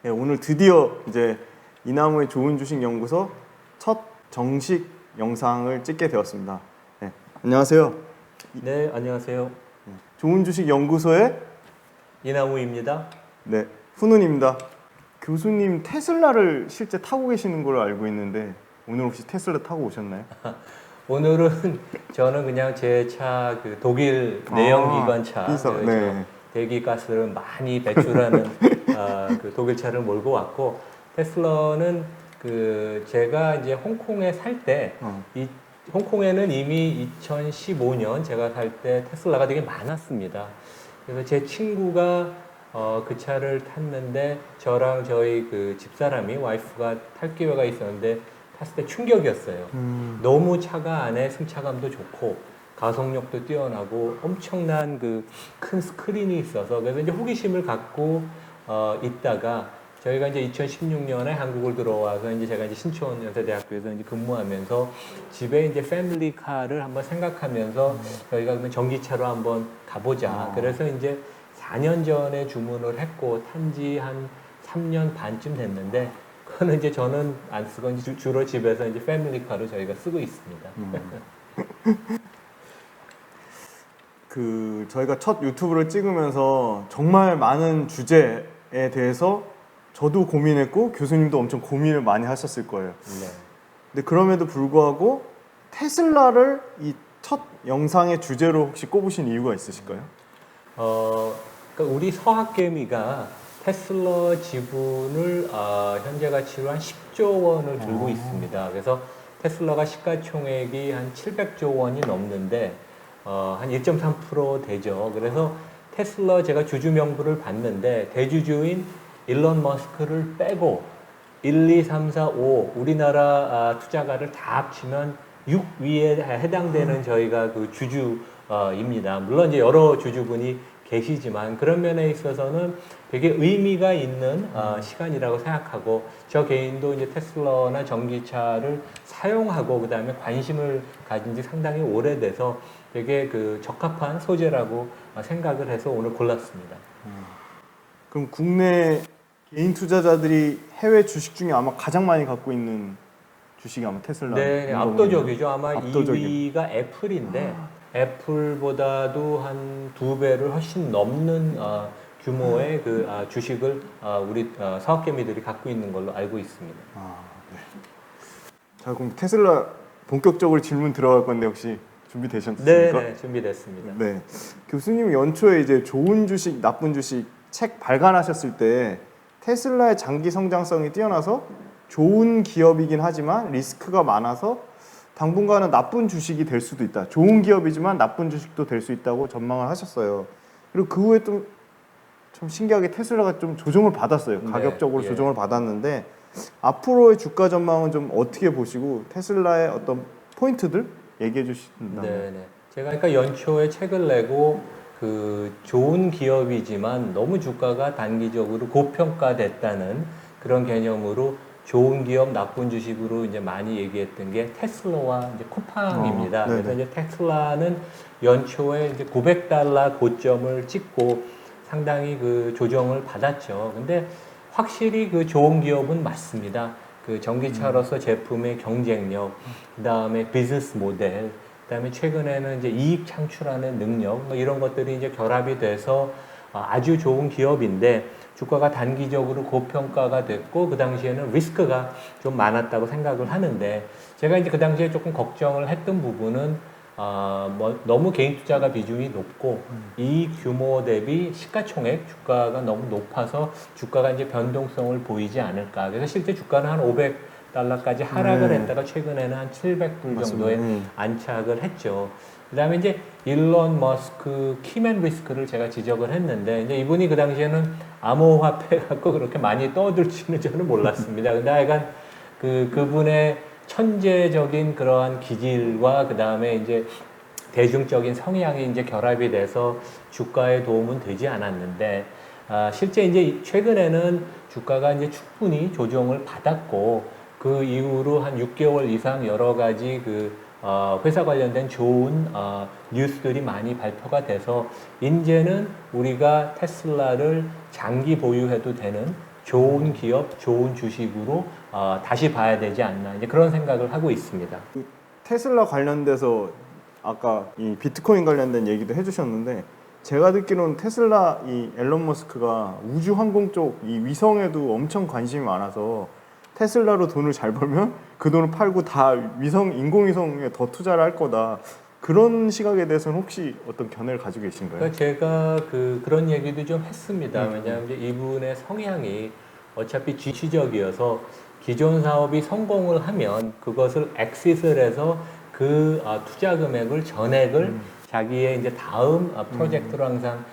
네, 오늘 드디어 이제 이나무의 좋은 주식 연구소 첫 정식 영상을 찍게 되었습니다. 네, 안녕하세요. 네, 안녕하세요. 좋은 주식 연구소의 이나무입니다. 네, 훈훈입니다. 교수님 테슬라를 실제 타고 계시는 걸로 알고 있는데 오늘 혹시 테슬라 타고 오셨나요? 오늘은 저는 그냥 제 차 그 독일 내연기관차 네. 대기가스를 많이 배출하는 그 독일 차를 몰고 왔고, 테슬라는 그 제가 이제 홍콩에 살 때 홍콩에는 이미 2015년 제가 살 때 테슬라가 되게 많았습니다. 그래서 제 친구가 그 차를 탔는데 저랑 저희 그 집사람이 와이프가 탈 기회가 있었는데 탔을 때 충격이었어요. 너무 차가 안에 승차감도 좋고 가속력도 뛰어나고 엄청난 그 큰 스크린이 있어서, 그래서 이제 호기심을 갖고 있다가 저희가 이제 2016년에 한국을 들어와서 이제 제가 이제 신촌 연세대학교에서 이제 근무하면서 집에 이제 패밀리카를 한번 생각하면서 저희가 그러면 전기차로 한번 가보자. 그래서 이제 4년 전에 주문을 했고 탄지 한 3년 반쯤 됐는데, 그거는 이제 저는 안 쓰고 이제 주로 집에서 이제 패밀리카로 저희가 쓰고 있습니다. 그 저희가 첫 유튜브를 찍으면서 정말 많은 주제에 대해서 저도 고민했고 교수님도 엄청 고민을 많이 하셨을 거예요. 네. 근데 그럼에도 불구하고 테슬라를 이 첫 영상의 주제로 혹시 꼽으신 이유가 있으실까요? 그러니까 우리 서학개미가 테슬라 지분을 현재 가치로 한 10조 원을 들고 있습니다. 그래서 테슬라가 시가총액이 한 700조 원이 넘는데 한 1.3% 되죠. 그래서 테슬라 제가 주주 명부를 봤는데 대주주인 일론 머스크를 빼고 1, 2, 3, 4, 5 우리나라 투자가를 다 합치면 6위에 해당되는 저희가 그 주주입니다. 물론 이제 여러 주주분이 계시지만 그런 면에 있어서는 되게 의미가 있는 시간이라고 생각하고, 저 개인도 이제 테슬라나 전기차를 사용하고 그 다음에 관심을 가진 지 상당히 오래돼서 되게 그 적합한 소재라고 생각을 해서 오늘 골랐습니다. 그럼 국내 개인 투자자들이 해외 주식 중에 아마 가장 많이 갖고 있는 주식이 아마 테슬라. 네, 압도적이죠. 아마 압도적인. 2위가 애플인데 애플보다도 한 2배를 훨씬 넘는 규모의 그 주식을 우리 사업개미들이 갖고 있는 걸로 알고 있습니다. 네. 자, 그럼 테슬라 본격적으로 질문 들어갈 건데 혹시 준비되셨습니까? 네, 준비됐습니다. 네. 교수님 연초에 이제 좋은 주식, 나쁜 주식 책 발간하셨을 때 테슬라의 장기 성장성이 뛰어나서 좋은 기업이긴 하지만 리스크가 많아서 당분간은 나쁜 주식이 될 수도 있다. 좋은 기업이지만 나쁜 주식도 될 수 있다고 전망을 하셨어요. 그리고 그 후에 좀 신기하게 테슬라가 좀 조정을 받았어요. 가격적으로 조정을 받았는데 앞으로의 주가 전망은 좀 어떻게 보시고 테슬라의 어떤 포인트들 얘기해 주신다면. 네. 제가 그러니까 연초에 책을 내고 그 좋은 기업이지만 너무 주가가 단기적으로 고평가됐다는 그런 개념으로 좋은 기업, 나쁜 주식으로 이제 많이 얘기했던 게 테슬라와 이제 쿠팡입니다. 그래서 이제 테슬라는 연초에 이제 $900 고점을 찍고 상당히 그 조정을 받았죠. 근데 확실히 그 좋은 기업은 맞습니다. 그 전기차로서 제품의 경쟁력, 그 다음에 비즈니스 모델, 그 다음에 최근에는 이제 이익 창출하는 능력, 뭐 이런 것들이 이제 결합이 돼서 아주 좋은 기업인데 주가가 단기적으로 고평가가 됐고 그 당시에는 리스크가 좀 많았다고 생각을 하는데, 제가 이제 그 당시에 조금 걱정을 했던 부분은 뭐 너무 개인 투자가 비중이 높고 이 규모 대비 시가총액 주가가 너무 높아서 주가가 이제 변동성을 보이지 않을까. 그래서 실제 주가는 한 $500까지 하락을 했다가 최근에는 한 $700 정도에 안착을 했죠. 그 다음에 이제 일론 머스크 키맨 리스크를 제가 지적을 했는데, 이제 이분이 그 당시에는 암호화폐 갖고 그렇게 많이 떠들지는 저는 몰랐습니다. 근데 하여간 그분의 천재적인 그러한 기질과 그 다음에 이제 대중적인 성향이 이제 결합이 돼서 주가에 도움은 되지 않았는데, 실제 이제 최근에는 주가가 이제 충분히 조정을 받았고 그 이후로 한 6개월 이상 여러 가지 회사 관련된 좋은 뉴스들이 많이 발표가 돼서 이제는 우리가 테슬라를 장기 보유해도 되는 좋은 기업, 좋은 주식으로 다시 봐야 되지 않나 이제 그런 생각을 하고 있습니다. 테슬라 관련돼서 아까 이 비트코인 관련된 얘기도 해주셨는데 제가 듣기로는 테슬라 이 앨런 머스크가 우주 항공 쪽 이 위성에도 엄청 관심이 많아서 테슬라로 돈을 잘 벌면 그 돈을 팔고 다 위성 인공위성에 더 투자를 할 거다. 그런 시각에 대해서는 혹시 어떤 견해를 가지고 계신가요? 그러니까 제가 그런 얘기도 좀 했습니다. 왜냐하면 이제 이분의 성향이 어차피 지시적이어서 기존 사업이 성공을 하면 그것을 엑시트를 해서 그 투자 금액을 전액을 자기의 이제 다음 프로젝트로 항상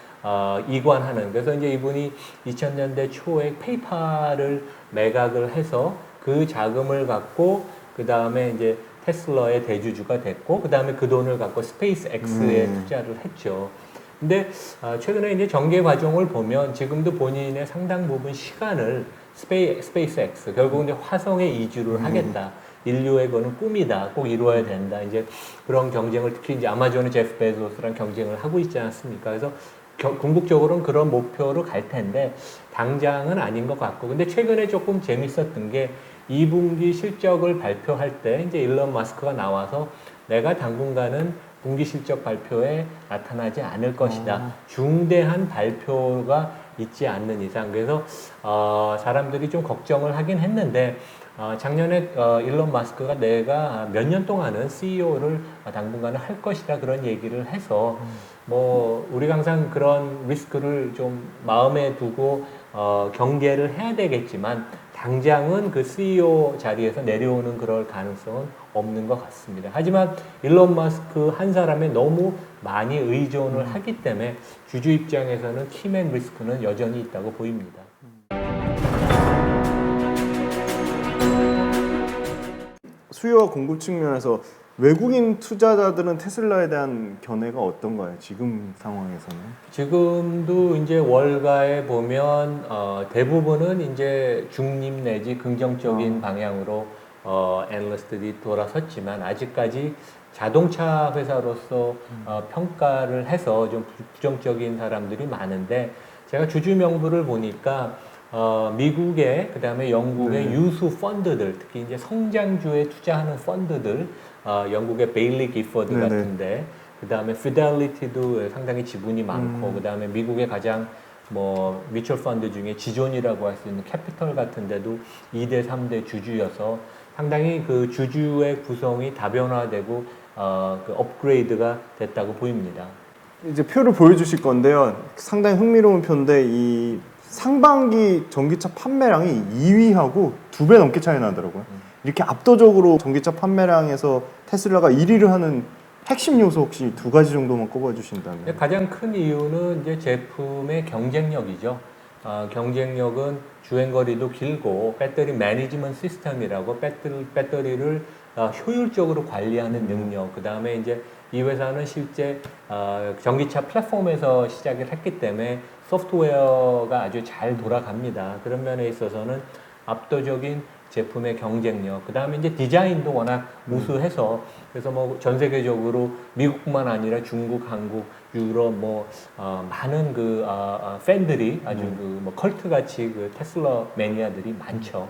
이관하는. 그래서 이제 이분이 2000년대 초에 페이팔을 매각을 해서 그 자금을 갖고 그 다음에 이제 테슬라의 대주주가 됐고 그 다음에 그 돈을 갖고 스페이스 X에 투자를 했죠. 근데 최근에 이제 전개 과정을 보면 지금도 본인의 상당 부분 시간을 스페이스 X 결국은 이제 화성에 이주를 하겠다. 인류의 거는 꿈이다. 꼭 이루어야 된다. 이제 그런 경쟁을 특히 이제 아마존의 제프 베조스랑 경쟁을 하고 있지 않습니까? 그래서 궁극적으로는 그런 목표로 갈 텐데 당장은 아닌 것 같고 근데 최근에 조금 재밌었던 게 2분기 실적을 발표할 때 이제 일론 마스크가 나와서 내가 당분간은 분기 실적 발표에 나타나지 않을 것이다. 중대한 발표가 있지 않는 이상 그래서 사람들이 좀 걱정을 하긴 했는데 작년에 일론 마스크가 내가 몇 년 동안은 CEO를 당분간은 할 것이다 그런 얘기를 해서 뭐 우리가 항상 그런 리스크를 좀 마음에 두고 경계를 해야 되겠지만 당장은 그 CEO 자리에서 내려오는 그럴 가능성은 없는 것 같습니다. 하지만 일론 마스크 한 사람에 너무 많이 의존을 하기 때문에 주주 입장에서는 키맨 리스크는 여전히 있다고 보입니다. 수요와 공급 측면에서 외국인 투자자들은 테슬라에 대한 견해가 어떤가요? 지금 상황에서는? 지금도 이제 월가에 보면 대부분은 이제 중립 내지 긍정적인 방향으로 애널리스트들이 돌아섰지만 아직까지 자동차 회사로서 평가를 해서 좀 부정적인 사람들이 많은데 제가 주주 명부를 보니까 미국의 그다음에 영국의 유수 펀드들 특히 이제 성장주에 투자하는 펀드들 영국의 베일리 기퍼드 같은데 그다음에 피델리티도 상당히 지분이 많고 그다음에 미국의 가장 뭐 뮤추얼 펀드 중에 지존이라고 할 수 있는 캐피털 같은 데도 2대 3대 주주여서 상당히 그 주주의 구성이 다변화되고 그 업그레이드가 됐다고 보입니다. 이제 표를 보여주실 건데요. 상당히 흥미로운 표인데 이 상반기 전기차 판매량이 2위하고 2배 넘게 차이 나더라고요. 이렇게 압도적으로 전기차 판매량에서 테슬라가 1위를 하는 핵심 요소 혹시 두 가지 정도만 꼽아주신다면? 가장 큰 이유는 이제 제품의 경쟁력이죠. 경쟁력은 주행거리도 길고 배터리 매니지먼트 시스템이라고 배터리를 효율적으로 관리하는 능력. 그 다음에 이제 이 회사는 실제 전기차 플랫폼에서 시작을 했기 때문에 소프트웨어가 아주 잘 돌아갑니다. 그런 면에 있어서는 압도적인 제품의 경쟁력, 그 다음에 이제 디자인도 워낙 우수해서 그래서 뭐 전 세계적으로 미국뿐만 아니라 중국, 한국, 유럽 뭐 많은 그 팬들이 아주 그 뭐 컬트 같이 그 테슬라 매니아들이 많죠.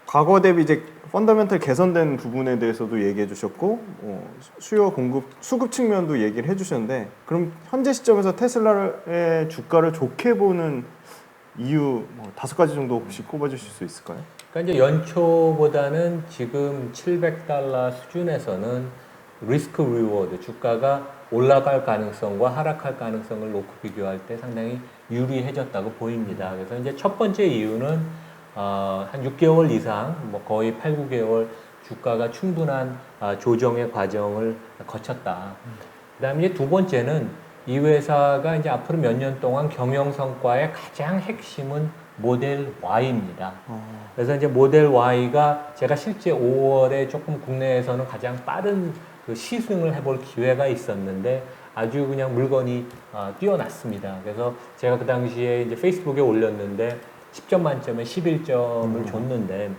과거 대비 이제 펀더멘털 개선된 부분에 대해서도 얘기해 주셨고 수요 공급 수급 측면도 얘기를 해 주셨는데 그럼 현재 시점에서 테슬라의 주가를 좋게 보는 이유 뭐 5가지 정도 혹시 꼽아 주실 수 있을까요? 그러니까 이제 연초보다는 지금 $700 수준에서는 리스크 리워드 주가가 올라갈 가능성과 하락할 가능성을 놓고 비교할 때 상당히 유리해졌다고 보입니다. 그래서 이제 첫 번째 이유는 한 6개월 이상 뭐 거의 8, 9개월 주가가 충분한 조정의 과정을 거쳤다. 그다음에 이제 두 번째는 이 회사가 이제 앞으로 몇 년 동안 경영 성과의 가장 핵심은 모델 Y입니다. 그래서 이제 모델 Y가 제가 실제 5월에 조금 국내에서는 가장 빠른 그 시승을 해볼 기회가 있었는데 아주 그냥 물건이 뛰어났습니다. 그래서 제가 그 당시에 이제 페이스북에 올렸는데 10점 만점에 11점을 줬는데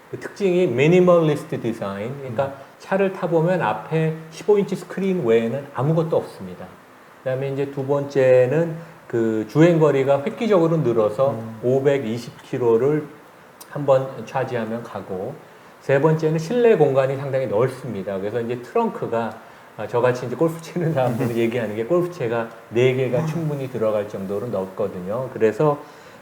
그 특징이 미니멀리스트 디자인. 그러니까 차를 타보면 앞에 15인치 스크린 외에는 아무것도 없습니다. 그다음에 이제 두 번째는 그 주행 거리가 획기적으로 늘어서 520km를 한번 차지하면 가고, 세 번째는 실내 공간이 상당히 넓습니다. 그래서 이제 트렁크가 저같이 이제 골프 치는 사람들은 얘기하는 게 골프채가 4개가 충분히 들어갈 정도로 넓거든요. 그래서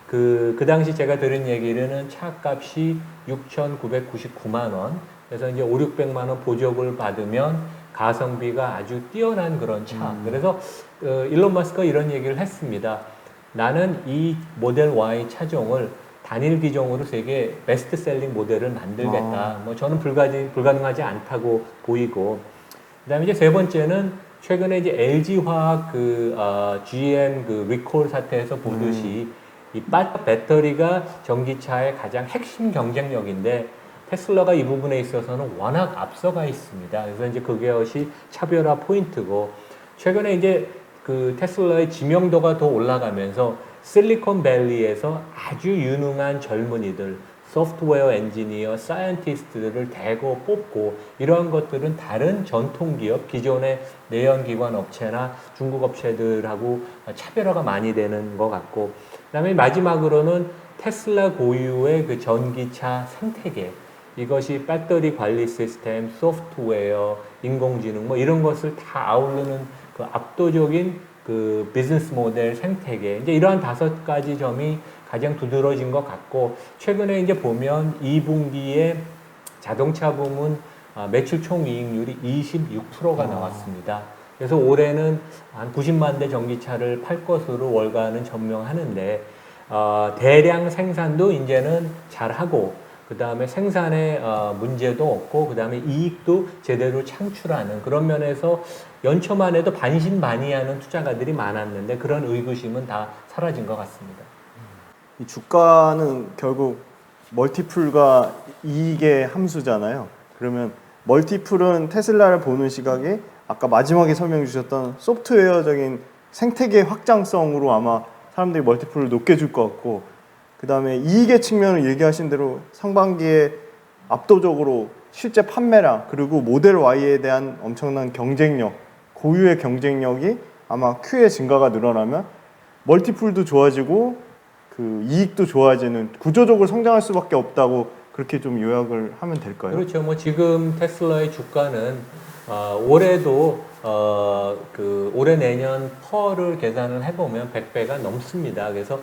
그 당시 제가 들은 얘기로는 차 값이 6,999만 원. 그래서 이제 5, 600만 원 보조금을 받으면 가성비가 아주 뛰어난 그런 차. 그래서 일론 마스크가 이런 얘기를 했습니다. 나는 이 모델 Y 차종을 단일 기종으로 세계 베스트셀링 모델을 만들겠다. 뭐 저는 불가능하지 않다고 보이고, 그다음에 이제 세 번째는 최근에 이제 LG 화학 GM 리콜 사태에서 보듯이 이 배터리가 전기차의 가장 핵심 경쟁력인데 테슬라가 이 부분에 있어서는 워낙 앞서가 있습니다. 그래서 이제 그것이 차별화 포인트고, 최근에 이제 그 테슬라의 지명도가 더 올라가면서 실리콘밸리에서 아주 유능한 젊은이들, 소프트웨어 엔지니어, 사이언티스트들을 대거 뽑고, 이러한 것들은 다른 전통기업, 기존의 내연기관 업체나 중국 업체들하고 차별화가 많이 되는 것 같고, 그다음에 마지막으로는 테슬라 고유의 그 전기차 생태계, 이것이 배터리 관리 시스템, 소프트웨어, 인공지능 뭐 이런 것을 다 아우르는 그 압도적인 그 비즈니스 모델 생태계, 이제 이러한 5가지 점이 가장 두드러진 것 같고, 최근에 이제 보면 2분기에 자동차 부문 매출 총이익률이 26%가 나왔습니다. 그래서 올해는 한 90만 대 전기차를 팔 것으로 월가는 전망하는데, 대량 생산도 이제는 잘하고, 그 다음에 생산에 문제도 없고, 그 다음에 이익도 제대로 창출하는 그런 면에서 연초만 해도 반신반의하는 투자가들이 많았는데 그런 의구심은 다 사라진 것 같습니다. 이 주가는 결국 멀티플과 이익의 함수잖아요. 그러면 멀티플은 테슬라를 보는 시각에 아까 마지막에 설명 주셨던 소프트웨어적인 생태계 확장성으로 아마 사람들이 멀티플을 높게 줄 것 같고, 그 다음에 이익의 측면을 얘기하신 대로 상반기에 압도적으로 실제 판매량, 그리고 모델 Y에 대한 엄청난 경쟁력, 고유의 경쟁력이 아마 Q의 증가가 늘어나면 멀티플도 좋아지고 그 이익도 좋아지는, 구조적으로 성장할 수밖에 없다고 그렇게 좀 요약을 하면 될까요? 그렇죠. 뭐 지금 테슬라의 주가는 올해도 올해 내년 퍼를 계산을 해보면 100배가 넘습니다. 그래서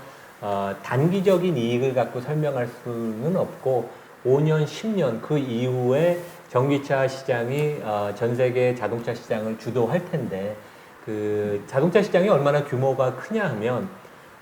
단기적인 이익을 갖고 설명할 수는 없고, 5년, 10년 그 이후에 전기차 시장이 전 세계 자동차 시장을 주도할 텐데, 그 자동차 시장이 얼마나 규모가 크냐 하면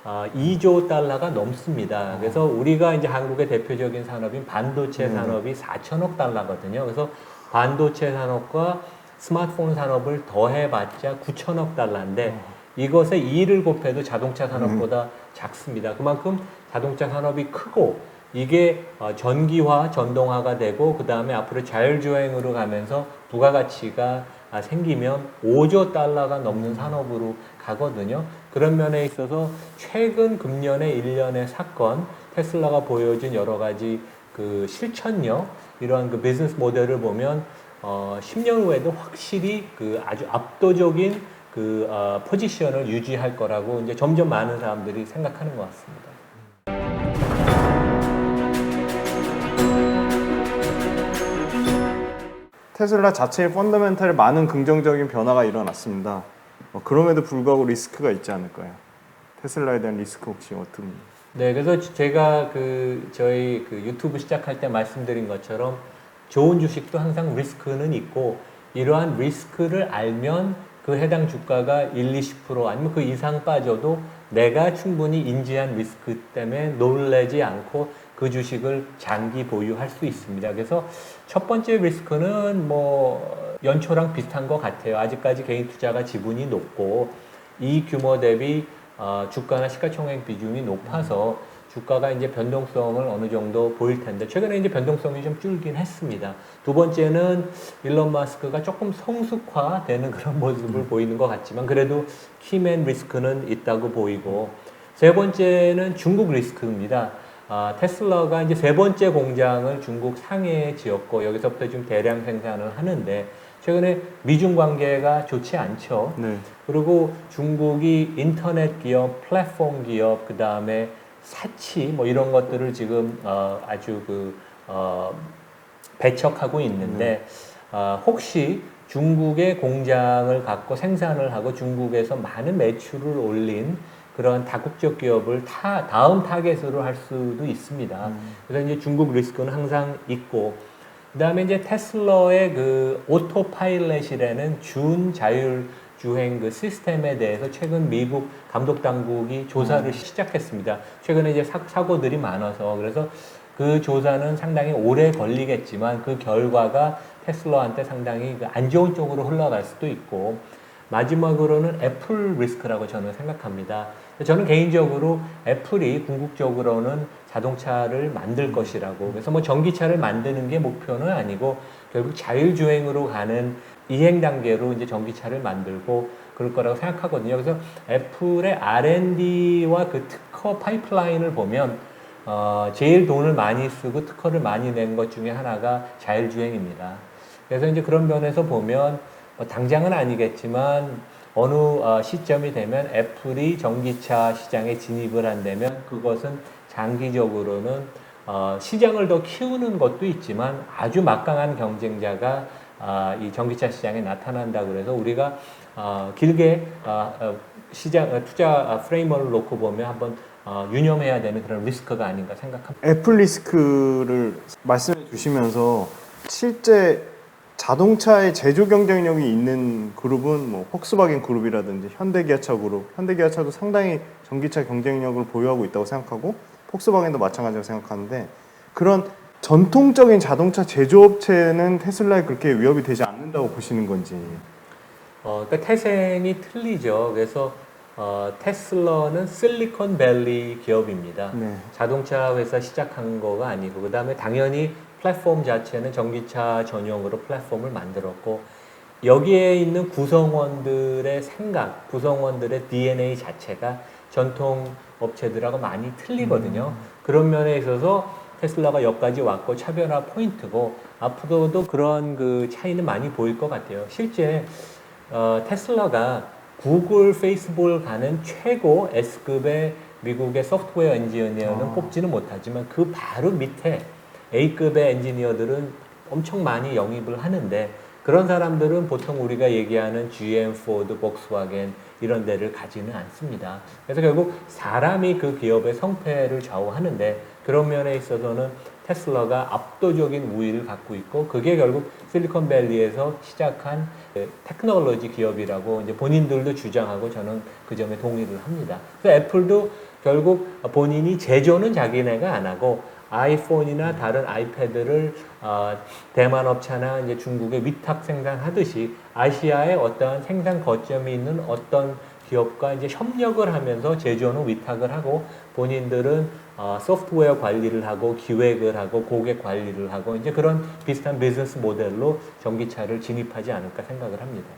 2조 달러가 넘습니다. 그래서 우리가 이제 한국의 대표적인 산업인 반도체 산업이 4천억 달러거든요. 그래서 반도체 산업과 스마트폰 산업을 더해봤자 9천억 달러인데 이것에 2를 곱해도 자동차 산업보다 작습니다. 그만큼 자동차 산업이 크고, 이게 전기화, 전동화가 되고, 그 다음에 앞으로 자율주행으로 가면서 부가가치가 생기면 5조 달러가 넘는 산업으로 가거든요. 그런 면에 있어서 최근 금년의 일련의 사건, 테슬라가 보여준 여러 가지 그 실천력, 이러한 그 비즈니스 모델을 보면 10년 후에도 확실히 그 아주 압도적인 그 포지션을 유지할 거라고 이제 점점 많은 사람들이 생각하는 것 같습니다. 테슬라 자체의 펀더멘탈에 많은 긍정적인 변화가 일어났습니다. 그럼에도 불구하고 리스크가 있지 않을까요? 테슬라에 대한 리스크 혹시 어떤? 네, 그래서 제가 저희 유튜브 시작할 때 말씀드린 것처럼 좋은 주식도 항상 리스크는 있고, 이러한 리스크를 알면 그 해당 주가가 1, 20% 아니면 그 이상 빠져도 내가 충분히 인지한 리스크 때문에 놀라지 않고 그 주식을 장기 보유할 수 있습니다. 그래서 첫 번째 리스크는 뭐 연초랑 비슷한 것 같아요. 아직까지 개인 투자가 지분이 높고 이 규모 대비 주가나 시가총액 비중이 높아서 주가가 이제 변동성을 어느 정도 보일 텐데, 최근에 이제 변동성이 좀 줄긴 했습니다. 두 번째는 일론 마스크가 조금 성숙화되는 그런 모습을 보이는 것 같지만 그래도 키맨 리스크는 있다고 보이고, 세 번째는 중국 리스크입니다. 테슬라가 이제 세 번째 공장을 중국 상해에 지었고 여기서부터 지금 대량 생산을 하는데, 최근에 미중 관계가 좋지 않죠. 네. 그리고 중국이 인터넷 기업, 플랫폼 기업, 그 다음에 사치 뭐 이런 것들을 지금 아주 배척하고 있는데 혹시 중국의 공장을 갖고 생산을 하고 중국에서 많은 매출을 올린 그런 다국적 기업을 다음 타겟으로 할 수도 있습니다. 그래서 이제 중국 리스크는 항상 있고, 그 다음에 이제 테슬라의 그 오토파일럿이라는 준 자율 주행 그 시스템에 대해서 최근 미국 감독 당국이 조사를 시작했습니다. 최근에 이제 사고들이 많아서 그래서 그 조사는 상당히 오래 걸리겠지만 그 결과가 테슬라한테 상당히 안 좋은 쪽으로 흘러갈 수도 있고, 마지막으로는 애플 리스크라고 저는 생각합니다. 저는 개인적으로 애플이 궁극적으로는 자동차를 만들 것이라고, 그래서 뭐 전기차를 만드는 게 목표는 아니고 결국 자율주행으로 가는 이행 단계로 이제 전기차를 만들고 그럴 거라고 생각하거든요. 그래서 애플의 R&D와 그 특허 파이프라인을 보면 제일 돈을 많이 쓰고 특허를 많이 낸 것 중에 하나가 자율주행입니다. 그래서 이제 그런 면에서 보면 당장은 아니겠지만 어느 시점이 되면 애플이 전기차 시장에 진입을 한다면 그것은 장기적으로는 시장을 더 키우는 것도 있지만 아주 막강한 경쟁자가 이 전기차 시장에 나타난다고 그래서 우리가 길게 시장 투자 프레임워크를 놓고 보면 한번 유념해야 되는 그런 리스크가 아닌가 생각합니다. 애플 리스크를 말씀해 주시면서 실제 자동차의 제조 경쟁력이 있는 그룹은 뭐 폭스바겐 그룹이라든지 현대기아차 그룹, 현대기아차도 상당히 전기차 경쟁력을 보유하고 있다고 생각하고 폭스바겐도 마찬가지라고 생각하는데, 그런 전통적인 자동차 제조업체는 테슬라에 그렇게 위협이 되지 않는다고 보시는 건지. 그러니까 태생이 틀리죠. 그래서 테슬라는 실리콘밸리 기업입니다. 네. 자동차 회사 시작한 거가 아니고, 그 다음에 당연히 플랫폼 자체는 전기차 전용으로 플랫폼을 만들었고, 여기에 있는 구성원들의 생각, 구성원들의 DNA 자체가 전통 업체들하고 많이 틀리거든요. 그런 면에 있어서 테슬라가 여기까지 왔고 차별화 포인트고, 앞으로도 그런 그 차이는 많이 보일 것 같아요. 실제 테슬라가 구글, 페이스북을 가는 최고 S급의 미국의 소프트웨어 엔지니어는 뽑지는 못하지만 그 바로 밑에 A급의 엔지니어들은 엄청 많이 영입을 하는데, 그런 사람들은 보통 우리가 얘기하는 GM, 포드, 복스와겐 이런 데를 가지는 않습니다. 그래서 결국 사람이 그 기업의 성패를 좌우하는데, 그런 면에 있어서는 테슬라가 압도적인 우위를 갖고 있고, 그게 결국 실리콘밸리에서 시작한 테크놀로지 기업이라고 이제 본인들도 주장하고 저는 그 점에 동의를 합니다. 그래서 애플도 결국 본인이 제조는 자기네가 안 하고 아이폰이나 다른 아이패드를 대만 업체나 이제 중국에 위탁 생산하듯이 아시아의 어떤 생산 거점이 있는 어떤 기업과 이제 협력을 하면서 제조는 위탁을 하고 본인들은 소프트웨어 관리를 하고 기획을 하고 고객 관리를 하고 이제 그런 비슷한 비즈니스 모델로 전기차를 진입하지 않을까 생각을 합니다.